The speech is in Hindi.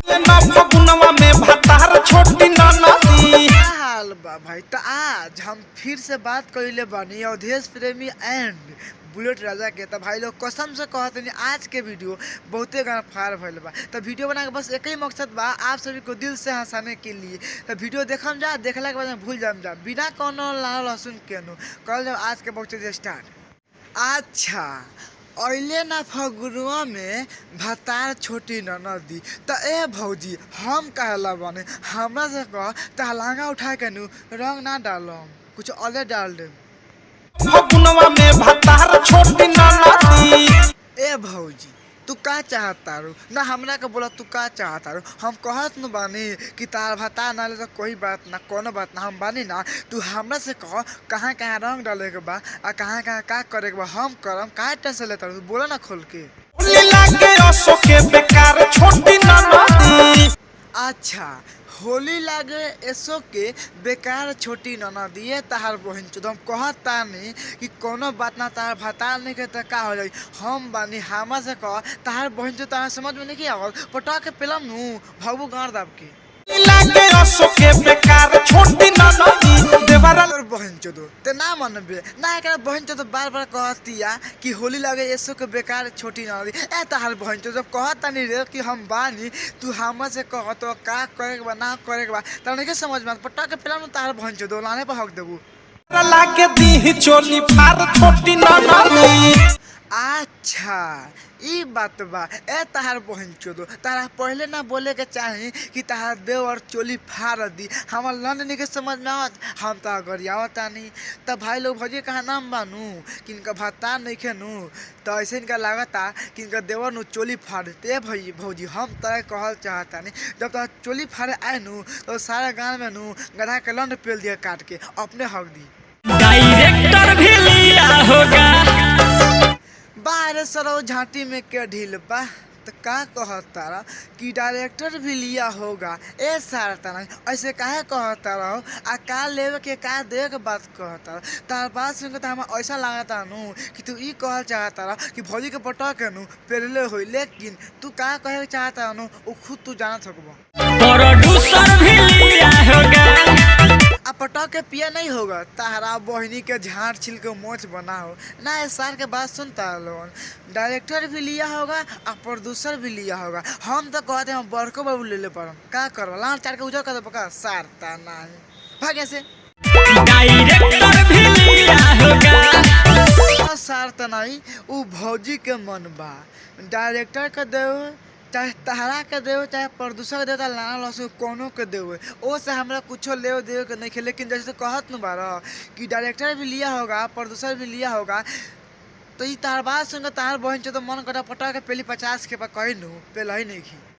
फगुनवा में भतार छोटी ननदी। क्या हाल बा भाई? तो आज हम फिर से बात कइले बानी अवधेश प्रेमी एंड बुलेट राजा के। तो भाई लोग कसम से कहते नहीं आज के वीडियो बहुते गाना फायर भइल बा। तो वीडियो बना के बस एक ही मकसद बा, आप सभी को दिल से हंसाने के लिए। तो वीडियो देखम जा, देखला के बाद में भूल जाम जा बिना कोनो लाल लहसुन के कल जब आज के बहुत स्टार्ट। अच्छा अइले ना फगुनवा में भतार छोटी ननदी। तो ए भौजी हम कहला बने हमरा से कह तहलांगा उठा के रंग ना डालम, कुछ अलग डाल दे। फगुनवा में भतार छोटी ननदी। ए भौजी तू का चाहता रू ना हमरा के बोला, तू का चाहता रू? हम कहत न बानी कि तार भतार ना ले तो कोई बात ना, कोनो बात ना, हम बानी ना। तू हमरा से कह कहाँ कहाँ रंग डाले के बा आ कहाँ कहाँ का करे के बा, हम करम। काहे टेंशन लेता रू? बोला ना खोल के। लागे असो के बेकार छोटी ननदी। अच्छा होली लागे एसो के बेकार छोटी ननदी। ये तहार बहन चोद हम कहता नहीं कि कोनो बात ना, तार भतार नहीं के तो का हो जाई। हम बानी हमरा से कह तहार बहन चोद तार समझ में नहीं आवल पटा के पेलम भगबू गाड़ दाब के। लागे असो के बेकार छोटी ननदी। देवरा और बहन चोदो ते ना मनबे ना, एकरा बहन चोद बार बार कहतिया कि होली लागे एसो के बेकार छोटी ननदी। ए तहार बहन चोद जब कहता नहीं रे कि हम बानी, तू हमरा से कह तो का करे के बा ना करे के बा, त नहीं के समझ में पटा के पेलम तहार बहन चोद लाने पर हक देबू। लागे दी चोली फार छोटी ननदी। अच्छा ई बात बा। ए तहार बहन चोदो तारा पहले ना बोले के चाही कि तहार देव और चोली फाड़ दी, हमार लन के समझ में आवत, हम तो गरियावत नहीं। तब भाई लोग भौजी कहा नाम बानू कि इनका भत्ता नहीं खेनू, तो ऐसे इनका लागता कि इनका देवर नु चोली फाड़ देते। भाई भौजी हम तय कहल चाहता नहीं, जब तक चोली फाड़े आए तो सारे गाँव में गधा के लंड पेल दिया काट के अपने हक दी। डायरेक्टर भी लिया होगा। बाहर सरो झांटी में के ढील बा। तो का कहता रहा कि डायरेक्टर भी लिया होगा। ए सारा तना ऐसे काहे कहता रहो आ का लेवे के का दे के बात कहता रहो। तार बात सुन के हम ऐसा लागता कि तू ई कहल चाहता रहा कि भौजी के पटा के पेरले हो, लेकिन तू का कहे चाहता वो खुद तू जानत सकबो। प्रोड्यूसर भी लिया होगा। आ पटा के पिया नहीं होगा, तारा बहनी के झाड़ छिल के मोच बनाओ ना। इस सार के बात सुनता लोन डायरेक्टर भी लिया होगा और प्रोड्यूसर भी लिया होगा। हम तो कहते हैं बड़को बाबू ले ले पर का करो लाल चार के उजर कर दे सारता नहीं भागे से। डायरेक्टर भी लिया होगा। सारता नहीं उ भौजी के मन बा, डायरेक्टर के दे चाहे तहरा के देवे चाहे प्रोड्यूसर के देवे लाना लहसुन कोनो के देवे, ओ से हमरा कुछो ले देवे के नहीं खे। लेकिन जैसे कहत न बारा कि डायरेक्टर भी लिया होगा प्रोड्यूसर भी लिया होगा, तो ये तार बात सुन तार बहन तो मन करा पटा के पहली 50 के कही पेल ही नहीं खी।